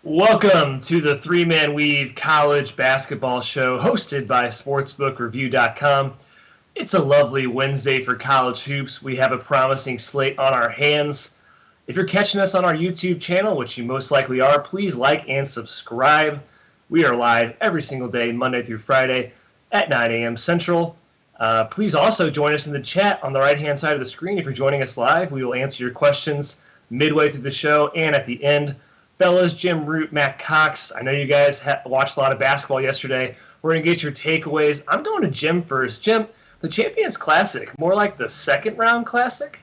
Welcome to the Three Man Weave College Basketball Show hosted by SportsbookReview.com. It's a lovely Wednesday for college hoops. We have a promising slate on our hands. If you're catching us on our YouTube channel, which you most likely are, please like and subscribe. We are live every single day, Monday through Friday at 9 a.m. Central. Please also join us in the chat on the right-hand side of the screen. If you're joining us live, we will answer your questions midway through the show and at the end. Fellas, Jim Root, Matt Cox, I know you guys watched a lot of basketball yesterday. We're going to get your takeaways. I'm going to Jim first. Jim, the Champions Classic, more like the second round Classic?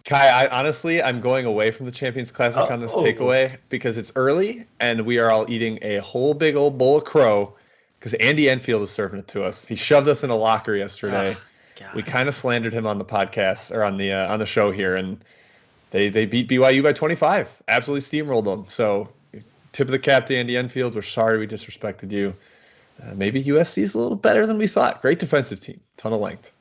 Kai, I'm going away from the Champions Classic on this takeaway because it's early and we are all eating a whole big old bowl of crow because Andy Enfield is serving it to us. He shoved us in a locker yesterday. We kind of slandered him on the podcast or on the show here, and They beat BYU by 25. Absolutely steamrolled them. So tip of the cap to Andy Enfield. We're sorry we disrespected you. Maybe USC is a little better than we thought. Great defensive team. Ton of length.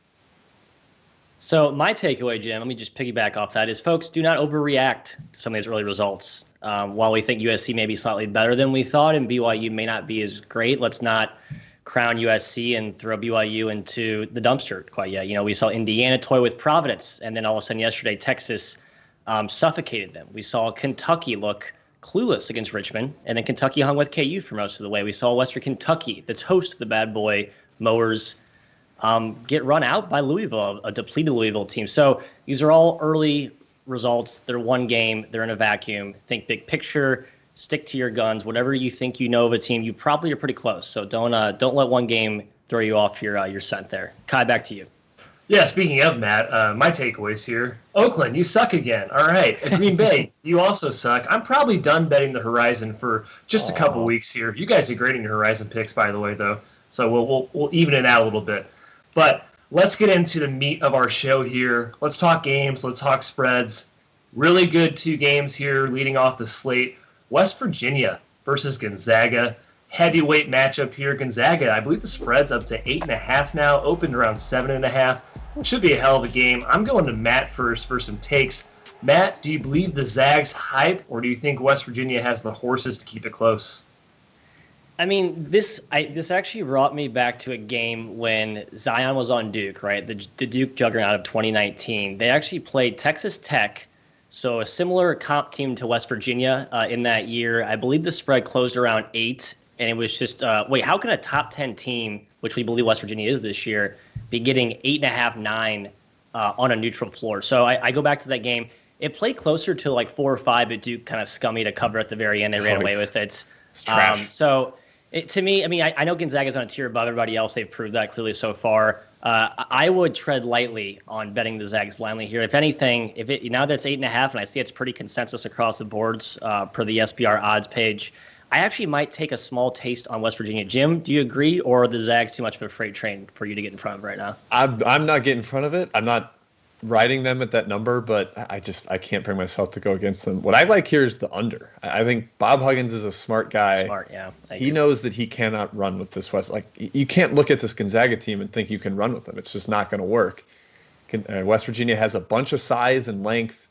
So my takeaway, Jim, let me just piggyback off that, is folks, do not overreact to some of these early results. While we think USC may be slightly better than we thought and BYU may not be as great, let's not crown USC and throw BYU into the dumpster quite yet. You know, we saw Indiana toy with Providence, and then all of a sudden yesterday, Texas suffocated them. We saw Kentucky look clueless against Richmond, and then Kentucky hung with KU for most of the way. We saw Western Kentucky, that's host of the bad boy Mowers, get run out by Louisville, a depleted Louisville team. So these are all early results. They're one game. They're in a vacuum. Think big picture. Stick to your guns. Whatever you think you know of a team, you probably are pretty close. So don't let one game throw you off your scent there. Kai, back to you. Yeah, speaking of, Matt, my takeaways here. Oakland, you suck again. All right. Green Bay, you also suck. I'm probably done betting the Horizon for just a couple weeks here. You guys are great in your Horizon picks, by the way, though. So we'll even it out a little bit. But let's get into the meat of our show here. Let's talk games. Let's talk spreads. Really good two games here leading off the slate. West Virginia versus Gonzaga. Heavyweight matchup here. Gonzaga, I believe the spread's up to 8.5 now, opened around 7.5. Should be a hell of a game. I'm going to Matt first for some takes. Matt, do you believe the Zags hype, or do you think West Virginia has the horses to keep it close? I mean, this actually brought me back to a game when Zion was on Duke, right? The Duke juggernaut of 2019. They actually played Texas Tech, so a similar comp team to West Virginia in that year. I believe the spread closed around 8. And it was just, how can a top 10 team, which we believe West Virginia is this year, be getting 8.5, 9 on a neutral floor? So I go back to that game. It played closer to like 4 or 5, but Duke kind of scummy to cover at the very end. They ran away with it. It's trash. To me, I mean, I know Gonzaga's on a tier above everybody else. They've proved that clearly so far. I would tread lightly on betting the Zags blindly here. If anything, now that it's 8.5, and I see it's pretty consensus across the boards per the SBR odds page, I actually might take a small taste on West Virginia. Jim, do you agree, or are the Zags too much of a freight train for you to get in front of right now? I'm not getting in front of it. I'm not riding them at that number, but I can't bring myself to go against them. What I like here is the under. I think Bob Huggins is a smart guy. Smart, yeah. He knows that he cannot run with this West. Like, you can't look at this Gonzaga team and think you can run with them. It's just not going to work. West Virginia has a bunch of size and length.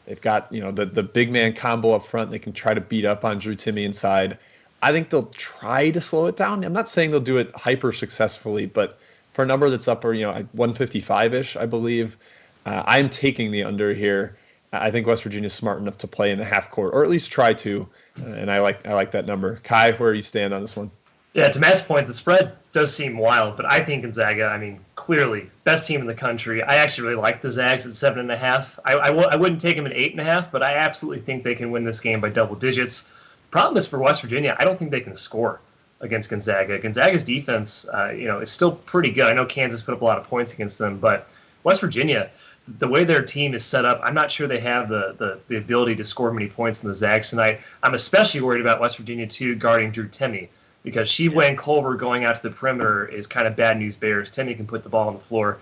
They've got, the big man combo up front. They can try to beat up on Drew Timme inside. I think they'll try to slow it down. I'm not saying they'll do it hyper successfully, but for a number that's upper, 155-ish, I believe, I'm taking the under here. I think West Virginia's smart enough to play in the half court, or at least try to, and I like that number. Kai, where do you stand on this one? Yeah, to Matt's point, the spread does seem wild, but I think Gonzaga, clearly best team in the country. I actually really like the Zags at 7.5. I wouldn't take them at 8.5, but I absolutely think they can win this game by double digits. Problem is for West Virginia, I don't think they can score against Gonzaga. Gonzaga's defense, is still pretty good. I know Kansas put up a lot of points against them, but West Virginia, the way their team is set up, I'm not sure they have the ability to score many points in the Zags tonight. I'm especially worried about West Virginia, too, guarding Drew Timme, because Sheboygan and Culver going out to the perimeter is kind of bad news bears. Timme can put the ball on the floor.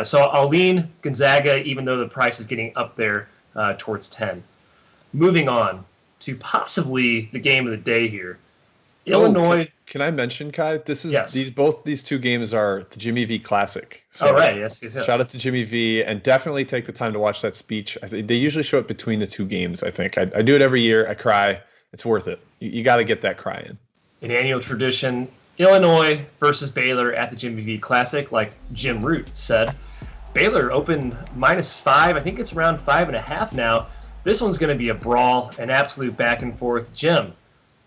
So I'll lean Gonzaga, even though the price is getting up there towards 10. Moving on to possibly the game of the day here. Illinois. Can I mention, Kai? Both these two games are the Jimmy V Classic. So right. Yes. Shout out to Jimmy V, and definitely take the time to watch that speech. They usually show it between the two games, I think. I do it every year. I cry. It's worth it. You got to get that cry in. An annual tradition, Illinois versus Baylor at the Jimmy V Classic, like Jim Root said. Baylor opened -5. I think it's around 5.5 now. This one's going to be a brawl, an absolute back and forth. Jim,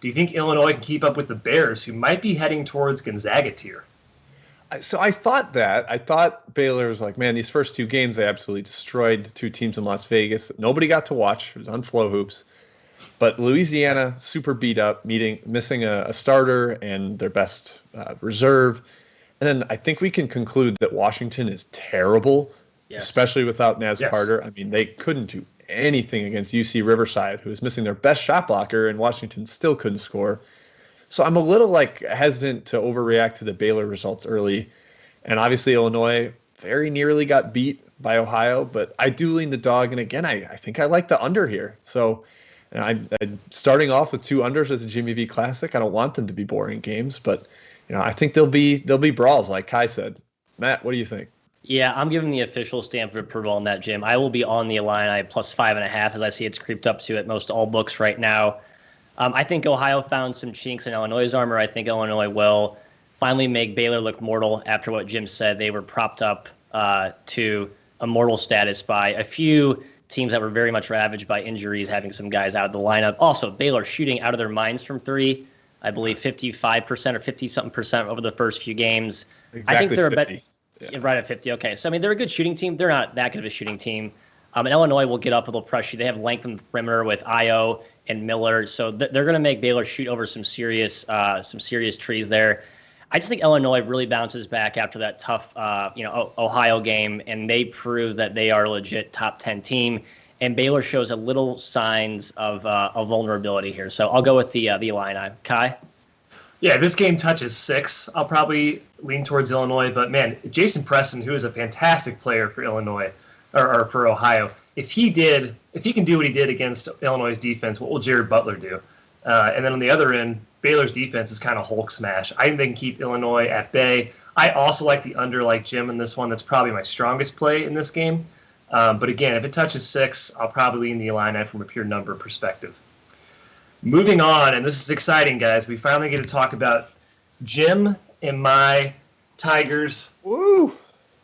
do you think Illinois can keep up with the Bears, who might be heading towards Gonzaga tier? So I thought that. I thought Baylor was like, man, these first 2 games, they absolutely destroyed the 2 teams in Las Vegas that nobody got to watch. It was on Flow Hoops. But Louisiana, super beat up, missing a starter and their best reserve. And then I think we can conclude that Washington is terrible, especially without Naz Carter. I mean, they couldn't do anything against UC Riverside, who was missing their best shot blocker, and Washington still couldn't score. So I'm a little hesitant to overreact to the Baylor results early. And obviously Illinois very nearly got beat by Ohio, but I do lean the dog. And again, I think I like the under here. So I'm starting off with 2 unders at the Jimmy V Classic. I don't want them to be boring games, but I think they'll be brawls, like Kai said. Matt, what do you think? Yeah, I'm giving the official stamp of approval on that, Jim. I will be on the Illini plus 5.5, as I see it's creeped up to at most all books right now. I think Ohio found some chinks in Illinois' armor. I think Illinois will finally make Baylor look mortal after what Jim said. They were propped up to a mortal status by a few teams that were very much ravaged by injuries, having some guys out of the lineup. Also, Baylor shooting out of their minds from 3. I believe 55% or 50-something% over the first few games. Exactly. I think they're 50. right at 50. Okay, so I mean they're a good shooting team. They're not that good of a shooting team. And Illinois will get up a little pressure. They have length in the perimeter with Io and Miller, so they're going to make Baylor shoot over some serious trees there. I just think Illinois really bounces back after that tough Ohio game, and they prove that they are a legit top 10 team. And Baylor shows a little signs of vulnerability here. So I'll go with the Illini. Kai? Yeah, this game touches 6. I'll probably lean towards Illinois, but man, Jason Preston, who is a fantastic player for Illinois or for Ohio, if he can do what he did against Illinois' defense, what will Jared Butler do? And then on the other end, Baylor's defense is kind of Hulk smash. I think they can keep Illinois at bay. I also like the under, like Jim, in this one. That's probably my strongest play in this game. But again, if it touches 6, I'll probably lean the Illini from a pure number perspective. Moving on, and this is exciting, guys. We finally get to talk about Jim and my Tigers. Woo!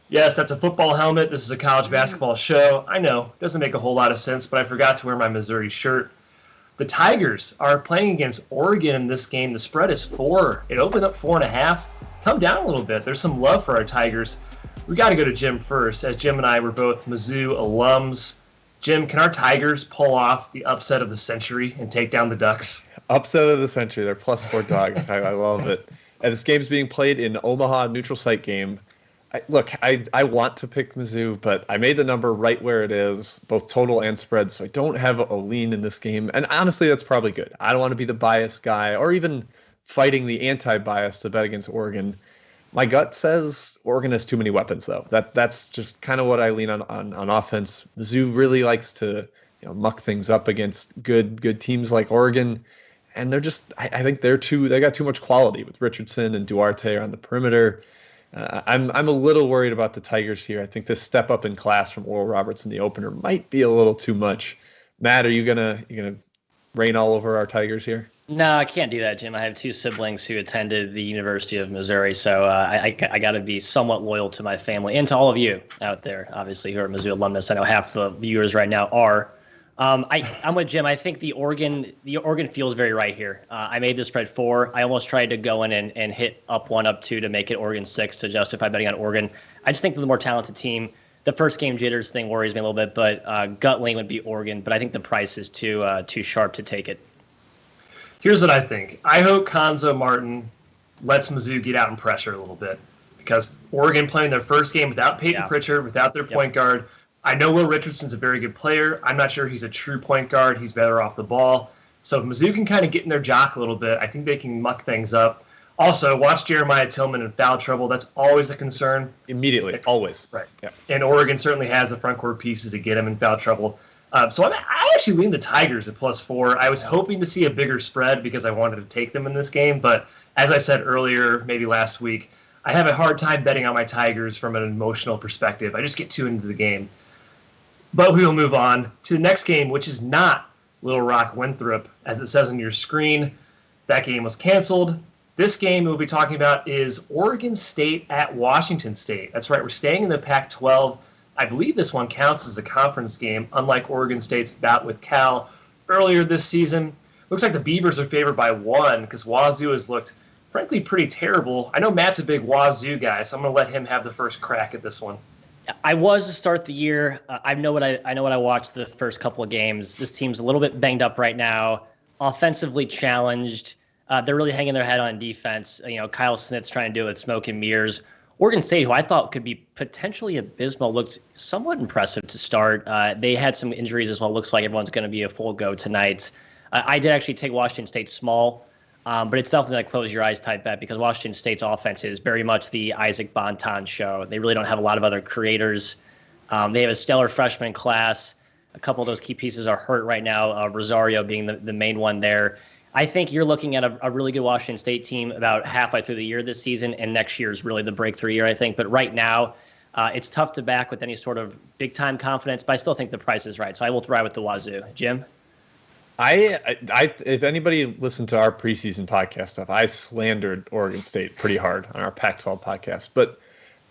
Yes, that's a football helmet. This is a college basketball show. I know, doesn't make a whole lot of sense, but I forgot to wear my Missouri shirt. The Tigers are playing against Oregon in this game. The spread is 4. It opened up 4.5. Come down a little bit. There's some love for our Tigers. We got to go to Jim first, as Jim and I were both Mizzou alums. Jim, can our Tigers pull off the upset of the century and take down the Ducks? Upset of the century. They're +4 dogs. I love it. And this game's being played in Omaha, neutral site game. I want to pick Mizzou, but I made the number right where it is, both total and spread, so I don't have a lean in this game. And honestly, that's probably good. I don't want to be the biased guy or even fighting the anti-bias to bet against Oregon. My gut says Oregon has too many weapons, though. That's just kind of what I lean on offense. Mizzou really likes to muck things up against good teams like Oregon, and they're just I think they got too much quality with Richardson and Duarte on the perimeter. I'm a little worried about the Tigers here. I think this step up in class from Oral Roberts in the opener might be a little too much. Matt, are you gonna rain all over our Tigers here? No, I can't do that, Jim. I have 2 siblings who attended the University of Missouri, so I got to be somewhat loyal to my family and to all of you out there, obviously, who are Mizzou alumnus. I know half the viewers right now are. I'm with Jim. I think the Oregon feels very right here. I made the spread 4. I almost tried to go in and hit up 1, up 2 to make it Oregon 6 to justify betting on Oregon. I just think they're the more talented team. The first game jitters thing worries me a little bit, but gut lean would be Oregon. But I think the price is too sharp to take it. Here's what I think. I hope Konzo Martin lets Mizzou get out and pressure a little bit, because Oregon playing their first game without Peyton Pritchard, without their point guard. I know Will Richardson's a very good player. I'm not sure he's a true point guard. He's better off the ball. So if Mizzou can kind of get in their jock a little bit, I think they can muck things up. Also, watch Jeremiah Tillman in foul trouble. That's always a concern. Immediately, always. Right. Yeah. And Oregon certainly has the front court pieces to get him in foul trouble. So I actually lean the Tigers at +4. I was hoping to see a bigger spread because I wanted to take them in this game. But as I said earlier, maybe last week, I have a hard time betting on my Tigers from an emotional perspective. I just get too into the game. But we will move on to the next game, which is not Little Rock Winthrop. As it says on your screen, that game was canceled. This game we'll be talking about is Oregon State at Washington State. That's right, we're staying in the Pac-12. I believe this one counts as a conference game, unlike Oregon State's bout with Cal earlier this season. Looks like the Beavers are favored by 1 because Wazoo has looked, frankly, pretty terrible. I know Matt's a big Wazoo guy, so I'm going to let him have the first crack at this one. I was to start the year. I know what I watched the first couple of games. This team's a little bit banged up right now, offensively challenged. They're really hanging their head on defense. Kyle Smith's trying to do it with smoke and mirrors. Oregon State, who I thought could be potentially abysmal, looked somewhat impressive to start. They had some injuries as well. Looks like everyone's going to be a full go tonight. I did actually take Washington State small, but it's definitely a close your eyes type bet because Washington State's offense is very much the Isaac Bonton show. They really don't have a lot of other creators. They have a stellar freshman class. A couple of those key pieces are hurt right now, Rosario being the main one there. I think you're looking at a really good Washington State team about halfway through the year this season, and next year is really the breakthrough year, I think. But right now, it's tough to back with any sort of big-time confidence, but I still think the price is right. So I will ride with the Wazoo. Jim? If anybody listened to our preseason podcast stuff, I slandered Oregon State pretty hard on our Pac-12 podcast. But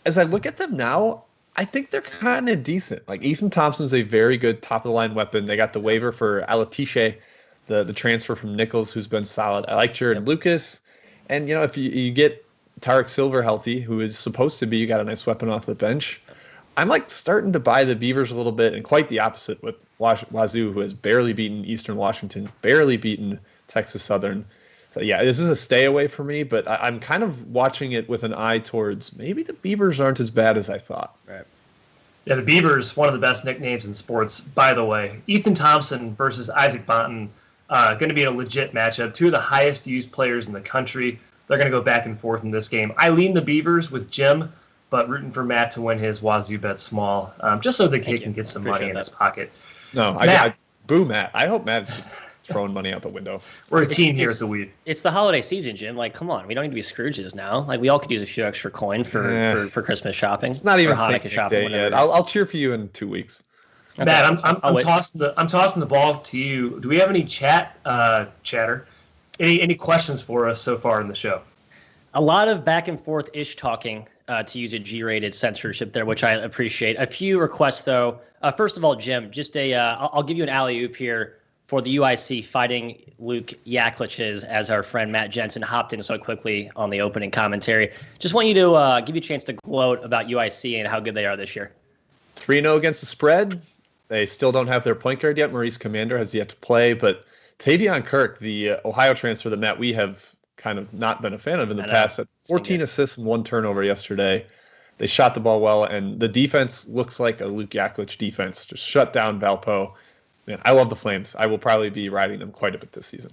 as I look at them now, I think they're kind of decent. Like Ethan Thompson's a very good top-of-the-line weapon. They got the waiver for Alatiche, the transfer from Nichols, who's been solid. I like Jared Lucas. And, if you get Tarek Silver healthy, who is supposed to be, you got a nice weapon off the bench. I'm starting to buy the Beavers a little bit, and quite the opposite with Wazoo, who has barely beaten Eastern Washington, barely beaten Texas Southern. So, yeah, this is a stay away for me, but I'm kind of watching it with an eye towards maybe the Beavers aren't as bad as I thought. Right. Yeah, the Beavers, one of the best nicknames in sports, by the way. Ethan Thompson versus Isaac Bonton. Going to be a legit matchup. Two of the highest used players in the country. They're going to go back and forth in this game. I lean the Beavers with Jim, but rooting for Matt to win his Wazoo bet small, just so the kid can get some money in his pocket. No, I boo Matt. I hope Matt is just throwing money out the window. We're a team here at the Weed. It's the holiday season, Jim. We don't need to be Scrooges now. We all could use a few extra coin for Christmas shopping. It's not even Hanukkah shopping yet. I'll cheer for you in 2 weeks. Okay, Matt, I'm tossing the ball to you. Do we have any chatter? Any questions for us so far in the show? A lot of back and forth ish talking, to use a G-rated censorship there, which I appreciate. A few requests though. First of all, Jim, just I'll give you an alley-oop here for the UIC fighting Luke Yakliches as our friend Matt Jensen hopped in so quickly on the opening commentary. Just want you to give you a chance to gloat about UIC and how good they are this year. 3-0 against the spread. They still don't have their point guard yet. Maurice Commander has yet to play, but Tavion Kirk, the Ohio transfer that Matt we have kind of not been a fan of in the past, had 14 assists and 1 turnover yesterday. They shot the ball well, and the defense looks like a Luke Yaklich defense. Just shut down Valpo. Man, I love the Flames. I will probably be riding them quite a bit this season.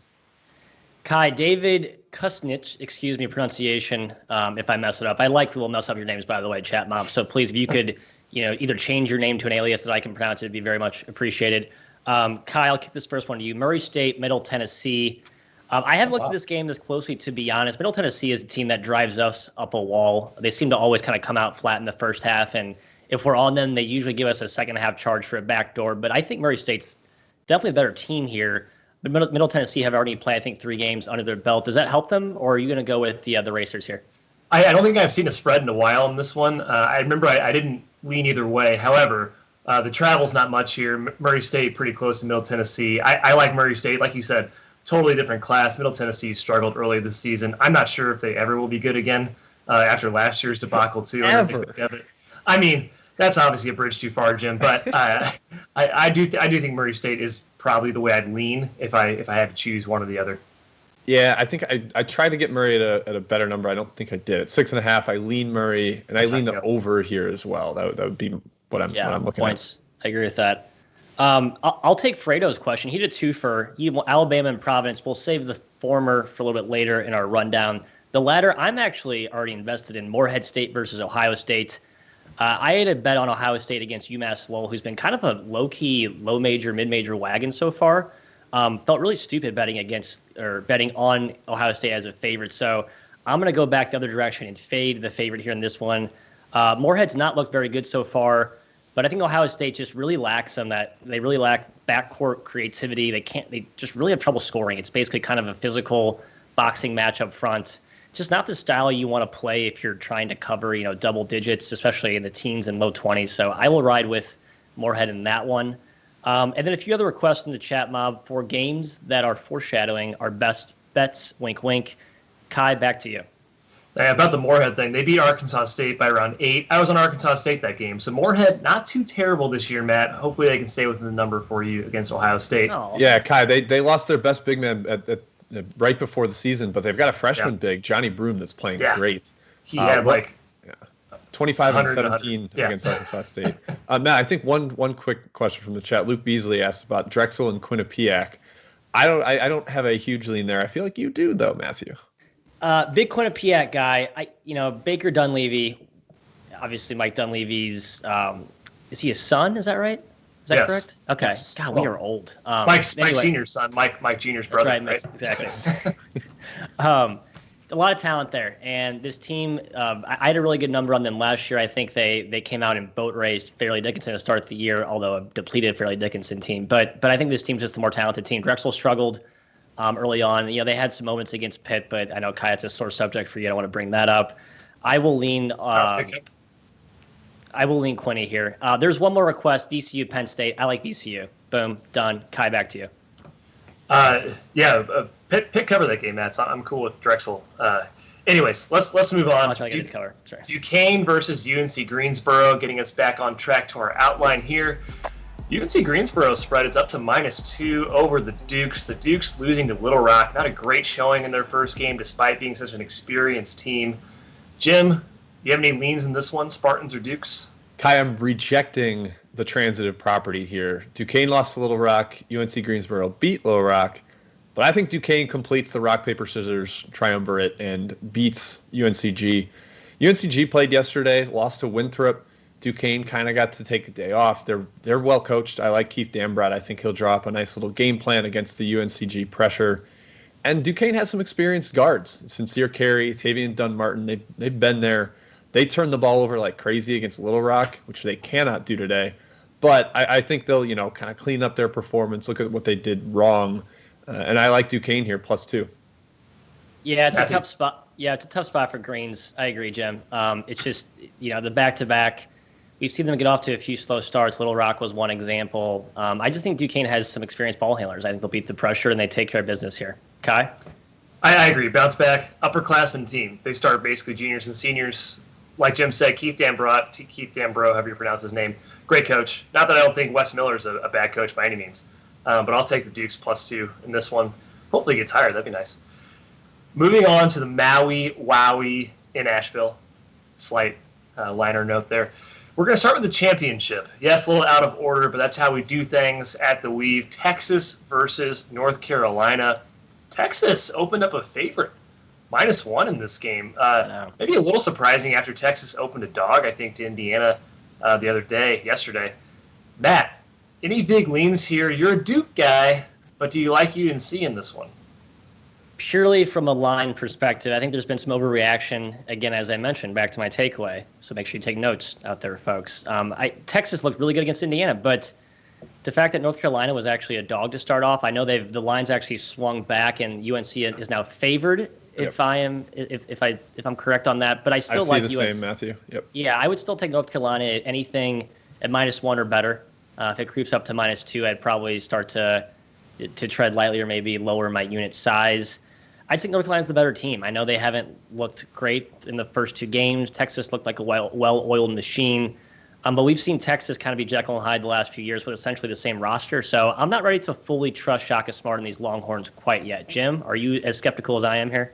Kai, David Kusnich, excuse me, pronunciation, if I mess it up. I like will mess up your names, by the way, chat mom. So please, if you could either change your name to an alias that I can pronounce, it'd be very much appreciated. Kai, I'll kick this first one to you. Murray State, Middle Tennessee. I haven't looked at this game this closely, to be honest. Middle Tennessee is a team that drives us up a wall. They seem to always kind of come out flat in the first half, and if we're on them, they usually give us a second half charge for a backdoor. But I think Murray State's definitely a better team here. But Middle Tennessee have already played, I think, 3 games under their belt. Does that help them, or are you going to go with the Racers here? I don't think I've seen a spread in a while on this one. I remember I didn't lean either way. However, the travel's not much here. Murray State pretty close to Middle Tennessee. I like Murray State. Like you said, totally different class. Middle Tennessee struggled early this season. I'm not sure if they ever will be good again after last year's debacle, too. I mean, that's obviously a bridge too far, Jim. But I do think Murray State is probably the way I'd lean if I had to choose one or the other. Yeah, I think I tried to get Murray at a better number. I don't think I did. At 6.5, I lean Murray, and I lean the over here as well. That would be what I'm looking points. At. I agree with that. I'll take Fredo's question. He did 2 for Alabama and Providence. We'll save the former for a little bit later in our rundown. The latter, I'm actually already invested in Morehead State versus Ohio State. I had a bet on Ohio State against UMass Lowell, who's been kind of a low-key, low-major, mid-major wagon so far. Felt really stupid betting on Ohio State as a favorite. So I'm going to go back the other direction and fade the favorite here in this one. Morehead's not looked very good so far. But I think Ohio State just really lacks on that. They really lack backcourt creativity. They just really have trouble scoring. It's basically kind of a physical boxing match up front. Just not the style you want to play if you're trying to cover, double digits, especially in the teens and low 20s. So I will ride with Moorhead in that one. And then a few other requests in the chat mob for games that are foreshadowing our best bets. Wink, wink. Kai, back to you. Yeah, about the Moorhead thing, they beat Arkansas State by around 8. I was on Arkansas State that game. So Moorhead, not too terrible this year, Matt. Hopefully they can stay within the number for you against Ohio State. Oh. Yeah, Kai, they lost their best big man at right before the season, but they've got a freshman big, Johnny Broom, that's playing great. He had 25 and 17 against Arkansas State. Matt, I think one quick question from the chat. Luke Beasley asked about Drexel and Quinnipiac. I don't have a huge lean there. I feel like you do, though, Matthew. Big Quinnipiac guy. Baker Dunleavy, obviously Mike Dunleavy's. Is he his son? Is that right? Is that correct? Okay. Yes. God, we are old. Mike Senior's son. Mike Junior's brother. That's right. Exactly. A lot of talent there, and this team. I had a really good number on them last year. I think they came out and boat raced Fairleigh Dickinson to start the year, although a depleted Fairleigh Dickinson team. But I think this team's just a more talented team. Drexel struggled early on. They had some moments against Pitt, but I know Kai, it's a sore subject for you. I don't want to bring that up. I will lean Quinny here. There's one more request. VCU Penn State. I like VCU. Boom, done. Kai, back to you. Pitt cover that game, Matt. So I'm cool with Drexel. Anyways, let's move on. Duquesne versus UNC Greensboro, getting us back on track to our outline here. UNC Greensboro spread is up to -2 over the Dukes. The Dukes losing to Little Rock. Not a great showing in their first game, despite being such an experienced team. Jim, you have any leans in this one, Spartans or Dukes? Kai, I'm rejecting the transitive property here. Duquesne lost to Little Rock. UNC Greensboro beat Little Rock. But I think Duquesne completes the rock, paper, scissors triumvirate and beats UNCG. UNCG played yesterday, lost to Winthrop. Duquesne kind of got to take a day off. They're well coached. I like Keith Dambrot. I think he'll draw up a nice little game plan against the UNCG pressure. And Duquesne has some experienced guards. Sincere Carey, Tavian Dunn-Martin, they've been there. They turned the ball over like crazy against Little Rock, which they cannot do today. But I think they'll, kind of clean up their performance, look at what they did wrong. And I like Duquesne here, +2. Yeah, it's a tough spot. Yeah, it's a tough spot for Greens. I agree, Jim. It's just, the back-to-back. We've seen them get off to a few slow starts. Little Rock was one example. I just think Duquesne has some experienced ball handlers. I think they'll beat the pressure and they take care of business here. Kai? I agree. Bounce back, upperclassmen team. They start basically juniors and seniors. Like Jim said, Keith Dambrot, however you pronounce his name, great coach. Not that I don't think Wes Miller's a bad coach by any means, but I'll take the Dukes +2 in this one. Hopefully he gets higher. That'd be nice. Moving on to the Maui Wowie in Asheville. Slight liner note there. We're going to start with the championship. Yes, a little out of order, but that's how we do things at the Weave. Texas versus North Carolina. Texas opened up a favorite, -1 in this game. Maybe a little surprising after Texas opened a dog, I think, to Indiana yesterday. Matt, any big leans here? You're a Duke guy, but do you like UNC in this one? Purely from a line perspective, I think there's been some overreaction, again, as I mentioned, back to my takeaway. So make sure you take notes out there, folks. Texas looked really good against Indiana, but the fact that North Carolina was actually a dog to start off, I know the lines actually swung back, and UNC is now favored. If I'm correct on that, but I still like UNC. I see the same, Matthew. Yep. Yeah, I would still take North Carolina at anything at -1 or better. If it creeps up to -2, I'd probably start to tread lightly or maybe lower my unit size. I just think North Carolina's the better team. I know they haven't looked great in the first 2 games. Texas looked like a well-oiled machine. But we've seen Texas kind of be Jekyll and Hyde the last few years with essentially the same roster. So I'm not ready to fully trust Shaka Smart and these Longhorns quite yet. Jim, are you as skeptical as I am here?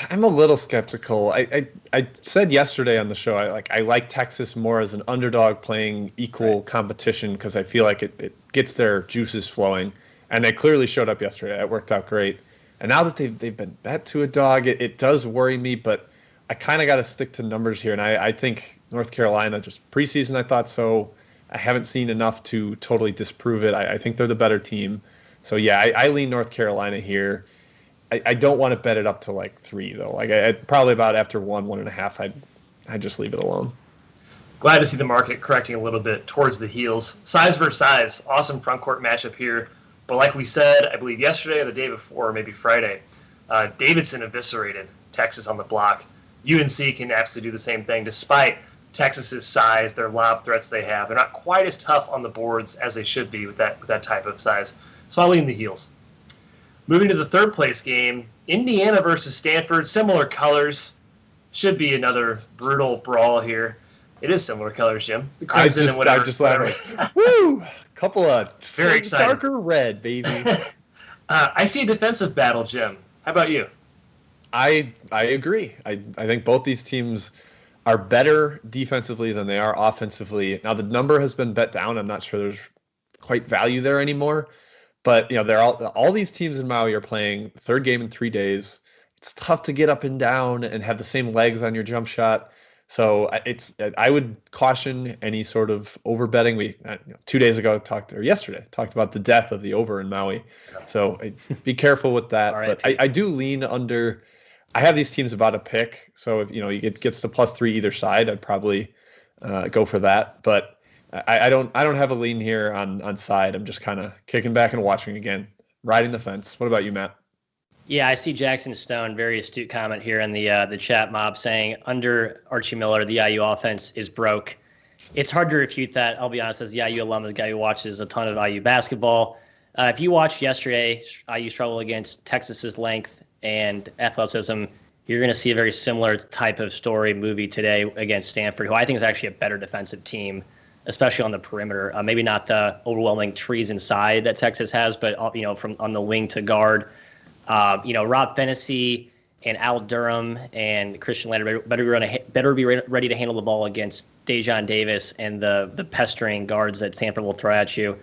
I'm a little skeptical. I said yesterday on the show, I like Texas more as an underdog playing equal competition because I feel like it gets their juices flowing. And they clearly showed up yesterday. It worked out great. And now that they've been bet to a dog, it does worry me, but I kind of got to stick to numbers here. And I think North Carolina, just preseason, I thought so. I haven't seen enough to totally disprove it. I think they're the better team. So, yeah, I lean North Carolina here. I don't want to bet it up to 3, though. Probably about after 1.5, I'd just leave it alone. Glad to see the market correcting a little bit towards the heels. Size versus size, awesome front court matchup here. But like we said, I believe yesterday or the day before, or maybe Friday, Davidson eviscerated Texas on the block. UNC can absolutely do the same thing, despite Texas's size, their lob threats they have. They're not quite as tough on the boards as they should be with that type of size. So I'll lean the heels. Moving to the third place game, Indiana versus Stanford, similar colors. Should be another brutal brawl here. It is similar colors, Jim. The crimson and whatever. I just whatever. Woo! Couple of very exciting. Darker red, baby. I see a defensive battle, Jim. How about you? I agree. I think both these teams are better defensively than they are offensively. Now the number has been bet down. I'm not sure there's quite value there anymore. But they're all these teams in Maui are playing third game in 3 days. It's tough to get up and down and have the same legs on your jump shot. So I would caution any sort of over betting. We 2 days ago yesterday talked about the death of the over in Maui. So be careful with that. But I do lean under. I have these teams about a pick. So if you gets to +3 either side, I'd probably go for that. But I don't have a lean here on side. I'm just kind of kicking back and watching again, riding the fence. What about you, Matt? Yeah, I see Jackson Stone, very astute comment here in the chat mob saying under Archie Miller, the IU offense is broke. It's hard to refute that. I'll be honest, as the IU alum, as a guy who watches a ton of IU basketball. If you watched yesterday, IU struggle against Texas's length and athleticism, you're going to see a very similar type of story movie today against Stanford, who I think is actually a better defensive team, especially on the perimeter. Maybe not the overwhelming trees inside that Texas has, but from on the wing to guard. Rob Fennessy and Al Durham and Christian Lander better be ready to handle the ball against Dejon Davis and the pestering guards that Stanford will throw at you.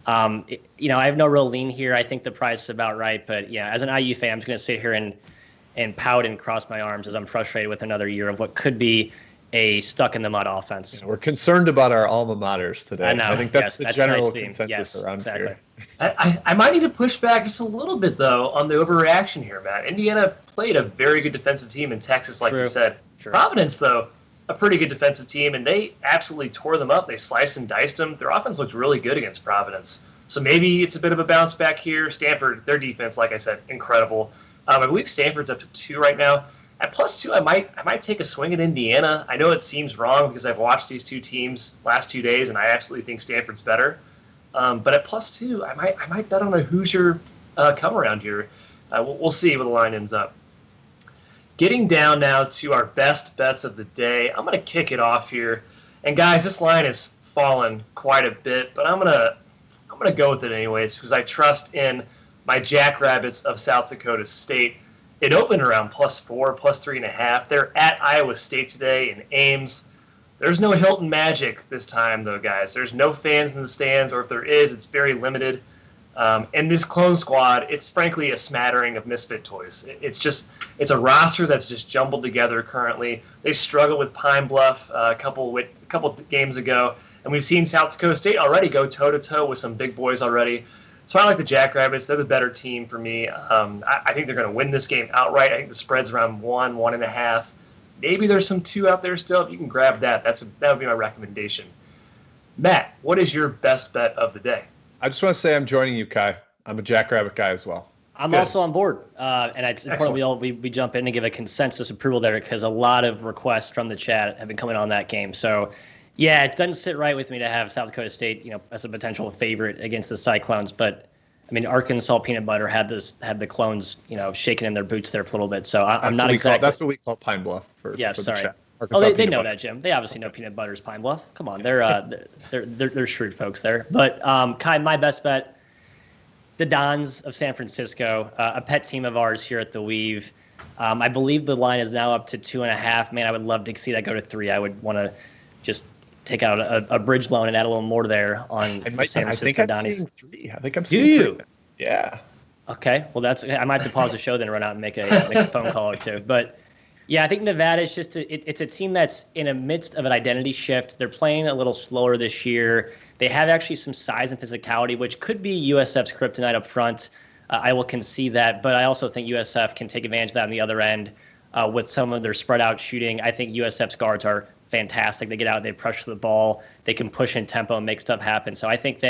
I have no real lean here. I think the price is about right, but yeah, as an IU fan, I'm just going to sit here and pout and cross my arms as I'm frustrated with another year of what could be a stuck in the mud offense. We're concerned about our alma maters today. I know. I think that's the general consensus yes, around exactly. here. I might need to push back just a little bit, though, on the overreaction here, Matt. Indiana played a very good defensive team in Texas, like you said. True. Providence, though, a pretty good defensive team, and they absolutely tore them up. They sliced and diced them. Their offense looked really good against Providence. So maybe it's a bit of a bounce back here. Stanford, their defense, like I said, incredible. I believe Stanford's up to 2 right now. At +2, I might take a swing at Indiana. I know it seems wrong because I've watched these two teams last 2 days, and I absolutely think Stanford's better. But at +2, I might bet on a Hoosier come around here. We'll see where the line ends up. Getting down now to our best bets of the day. I'm going to kick it off here. And guys, this line has fallen quite a bit, but I'm gonna go with it anyways because I trust in my Jackrabbits of South Dakota State. It opened around +4, +3.5. They're at Iowa State today in Ames. There's no Hilton Magic this time, though, guys. There's no fans in the stands, or if there is, it's very limited. And this clone squad, it's frankly a smattering of misfit toys. It's a roster that's just jumbled together currently. They struggled with Pine Bluff a couple games ago, and we've seen South Dakota State already go toe-to-toe with some big boys already. So I like the Jackrabbits. They're the better team for me. I think they're going to win this game outright. I think the spread's around 1, 1.5. Maybe there's some 2 out there still. If you can grab that, that would be my recommendation. Matt, what is your best bet of the day? I just want to say I'm joining you, Kai. I'm a Jackrabbit guy as well. I'm also on board. And it's important we jump in and give a consensus approval there because a lot of requests from the chat have been coming on that game. So, yeah, it doesn't sit right with me to have South Dakota State, as a potential favorite against the Cyclones. But, I mean, Arkansas Peanut Butter had the Clones, shaking in their boots there for a little bit. So I'm not exactly. That's what we call Pine Bluff for the chat. They know that, Jim. They obviously know Peanut Butter's Pine Bluff. Come on, they're shrewd folks there. But Kai, my best bet, the Dons of San Francisco, a pet team of ours here at the Weave. I believe the line is now up to 2.5. Man, I would love to see that go to 3. I would want to just take out a bridge loan and add a little more there on the San Francisco Donnies. I think I'm seeing 3. I think I'm seeing 3. Yeah. Okay. Well, I might have to pause the show then and run out and make a phone call or two. But yeah, I think Nevada is just it's a team that's in the midst of an identity shift. They're playing a little slower this year. They have actually some size and physicality, which could be USF's kryptonite up front. I will concede that, but I also think USF can take advantage of that on the other end with some of their spread out shooting. I think USF's guards are fantastic. They get out, they pressure the ball, they can push in tempo and make stuff happen. So I think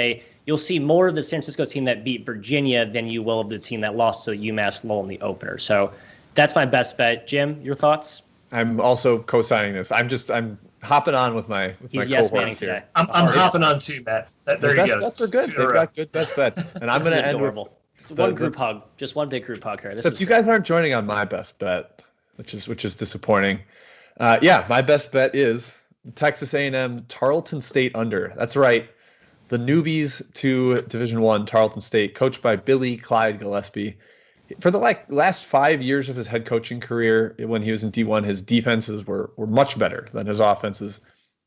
you'll see more of the San Francisco team that beat Virginia than you will of the team that lost to UMass Lowell in the opener. So that's my best bet. Jim, your thoughts? I'm also co-signing this. I'm hopping on with my He's yes manning here. today. I'm hopping on too, Matt. There you go. Best bets are good. They've got good best bets, and I'm going to end with one group hug, just one big group hug here. Except you guys aren't joining on my best bet, which is disappointing. My best bet is Texas A&M Tarleton State under. That's right. The newbies to Division I, Tarleton State, coached by Billy Clyde Gillespie. For the last 5 years of his head coaching career, when he was in D1, his defenses were much better than his offenses.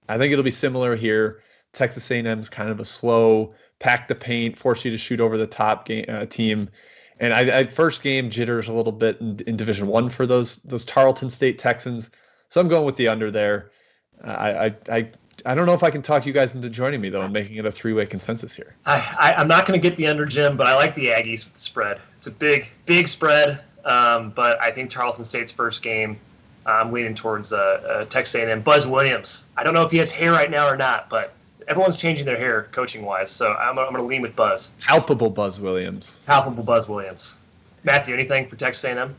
I think it'll be similar here. Texas A&M is kind of a slow, pack the paint, force you to shoot over the top team. And I first game jitters a little bit in Division I for those Tarleton State Texans. So I'm going with the under there. I don't know if I can talk you guys into joining me, though, and making it a three-way consensus here. I'm not going to get the under, Jim, but I like the Aggies with the spread. It's a big spread, but I think Tarleton State's first game, I'm leaning towards Texas A&M. Buzz Williams. I don't know if he has hair right now or not, but everyone's changing their hair coaching-wise, so I'm going to lean with Buzz. Palpable Buzz Williams. Matthew, anything for Texas A&M?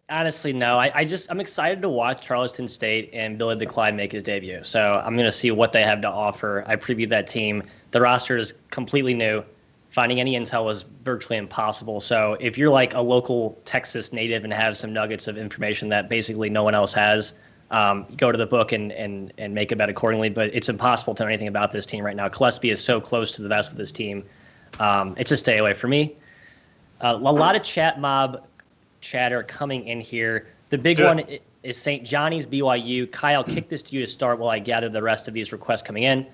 Honestly, no. I'm excited to watch Tarleton State and Billy the Clyde make his debut. So I'm going to see what they have to offer. I previewed that team. The roster is completely new. Finding any intel was virtually impossible. So if you're like a local Texas native and have some nuggets of information that basically no one else has, go to the book and make a bet accordingly. But it's impossible to know anything about this team right now. Gillespie is so close to the vest with this team. It's a stay away for me. A lot of chat mob chatter coming in here. The big one is St. Johnny's BYU. Kyle, kick this to you to start while I gather the rest of these requests coming in.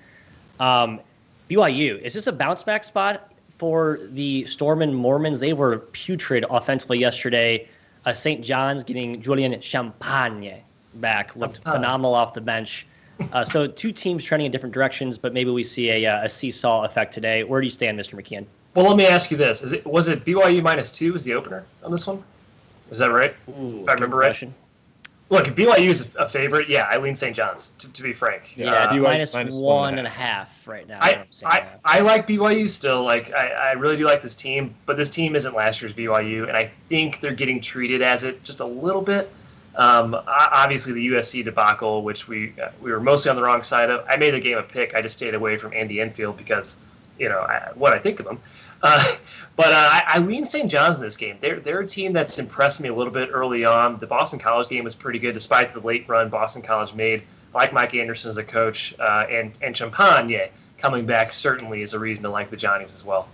BYU, is this a bounce back spot for the Stormin' Mormons? They were putrid offensively yesterday. St. John's getting Julian Champagne back, looked phenomenal off the bench. So two teams trending in different directions, but maybe we see a seesaw effect today. Where do you stand, Mr. McKeon? Well, let me ask you this. Was it BYU -2 as the opener on this one? Is that right? Ooh, if I remember right. Look, if BYU is a favorite, I lean St. John's, to be frank. Yeah, it's -1.5 right now. I like BYU still. Like I really do like this team, but this team isn't last year's BYU, and I think they're getting treated as it just a little bit. Obviously, the USC debacle, which we were mostly on the wrong side of. I made the game a pick. I just stayed away from Andy Enfield because, what I think of him. But I lean St. John's in this game. They're a team that's impressed me a little bit early on. The Boston College game was pretty good, despite the late run Boston College made. I like Mike Anderson as a coach, and Champagne coming back certainly is a reason to like the Johnnies as well.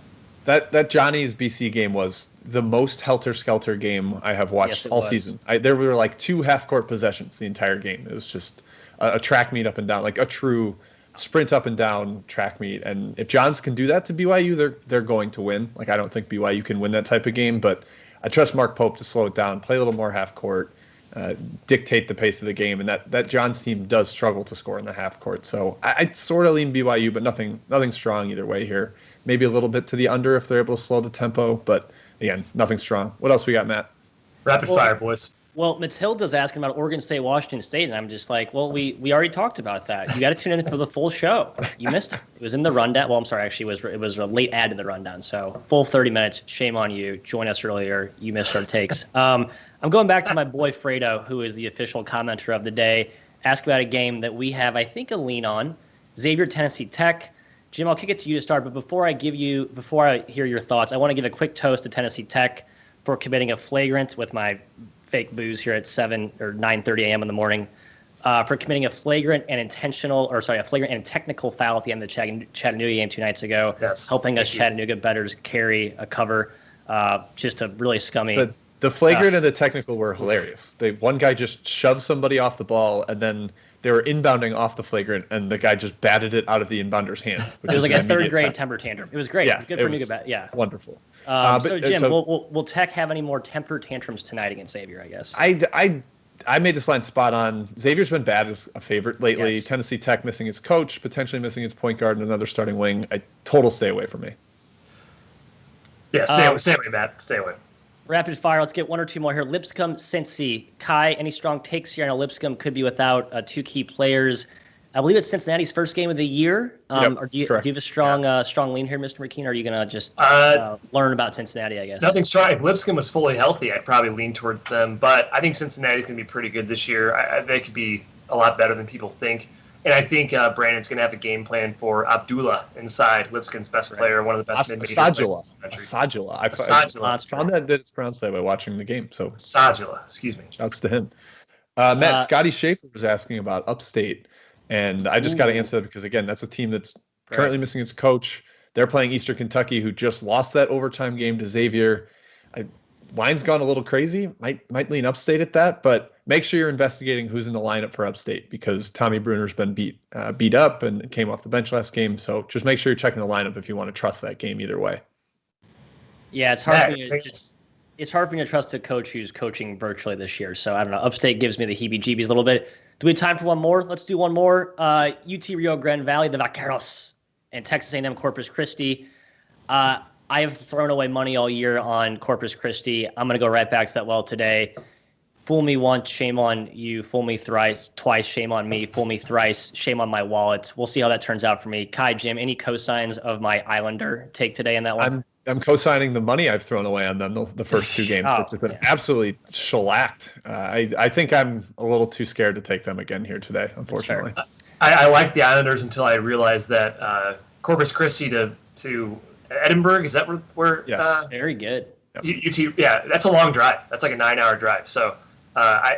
That Johnny's BC game was the most helter-skelter game I have watched all season. There were like 2 half-court possessions the entire game. It was just a track meet up and down, like a true sprint up and down track meet. And if Johns can do that to BYU, they're going to win. Like, I don't think BYU can win that type of game, but I trust Mark Pope to slow it down, play a little more half court, dictate the pace of the game. And that Johns team does struggle to score in the half court. So I sort of lean BYU, but nothing strong either way here. Maybe a little bit to the under if they're able to slow the tempo, but again, nothing strong. What else we got, Matt? Rapid fire, boys. Well, Matilda's asking about Oregon State, Washington State, and I'm just like, well, we already talked about that. You got to tune in for the full show. You missed it. It was in the rundown. Well, I'm sorry, actually, it was a late ad in the rundown. So full 30 minutes. Shame on you. Join us earlier. You missed our takes. I'm going back to my boy Fredo, who is the official commenter of the day. Ask about a game that we have, I think, a lean on. Xavier, Tennessee Tech. Jim, I'll kick it to you to start. But before I hear your thoughts, I want to give a quick toast to Tennessee Tech for committing a flagrant with my fake booze here at 7 or 9:30 a.m. in the morning, for committing a flagrant and technical foul at the end of the Chattanooga game 2 nights ago, helping us Chattanooga bettors carry a cover. Just a really scummy. The flagrant and the technical were hilarious. One guy just shoved somebody off the ball, and then they were inbounding off the flagrant, and the guy just batted it out of the inbounder's hands. It was like a third-grade temper tantrum. It was great. Yeah, it was good for Nuga. Yeah, wonderful. So, Jim, will Tech have any more temper tantrums tonight against Xavier, I guess? I made this line spot on. Xavier's been bad as a favorite lately. Yes. Tennessee Tech missing its coach, potentially missing its point guard and another starting wing. A total stay away from me. Yeah, stay away, Matt. Stay away. Rapid fire. Let's get one or two more here. Lipscomb, Cincy. Kai, any strong takes here? I know Lipscomb could be without two key players. I believe it's Cincinnati's first game of the year. Or do you have a strong lean here, Mr. McKean, or are you going to just learn about Cincinnati, I guess? Nothing strong. If Lipscomb was fully healthy, I'd probably lean towards them. But I think Cincinnati's going to be pretty good this year. They could be a lot better than people think. And I think Brandon's going to have a game plan for Abdullah inside, Lipscomb's best player, one of the best mid-major players in the country. Asajula. I found that it's pronounced that way watching the game. So Asajula, excuse me. Shouts to him. Matt, Scotty Schaefer was asking about Upstate. And I just got to answer that because, again, that's a team that's currently missing its coach. They're playing Eastern Kentucky, who just lost that overtime game to Xavier. Line's gone a little crazy. Might lean Upstate at that, but make sure you're investigating who's in the lineup for Upstate because Tommy Bruner's been beat up and came off the bench last game. So just make sure you're checking the lineup if you want to trust that game either way. Yeah, it's hard for me to trust a coach who's coaching virtually this year. So I don't know. Upstate gives me the heebie-jeebies a little bit. Do we have time for one more? Let's do one more. UT Rio Grande Valley, the Vaqueros, and Texas A&M Corpus Christi. I have thrown away money all year on Corpus Christi. I'm going to go right back to that well today. Fool me once, shame on you. Fool me twice, shame on me. Fool me thrice, shame on my wallet. We'll see how that turns out for me. Kai, Jim, any cosigns of my Islander take today in that one? I'm co-signing the money I've thrown away on them the first two games, which have been absolutely shellacked. I think I'm a little too scared to take them again here today, unfortunately. I liked the Islanders until I realized that Corpus Christi to Edinburgh, is that where yes. Very good. UT, that's a long drive. That's like a 9-hour drive. So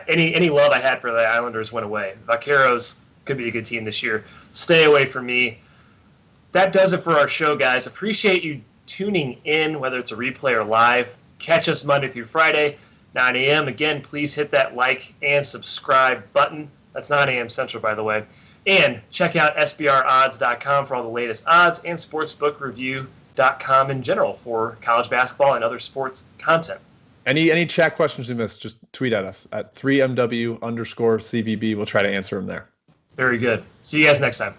any love I had for the Islanders went away. Vaqueros could be a good team this year. Stay away from me. That does it for our show, guys. Appreciate you tuning in, whether it's a replay or live. Catch us Monday through Friday, 9 a.m. Again, please hit that like and subscribe button. That's 9 a.m. Central, by the way. And check out sbrodds.com for all the latest odds and sportsbookreview.com in general for college basketball and other sports content. Any chat questions you missed, just tweet at us at 3MW_CBB. We'll try to answer them there. Very good. See you guys next time.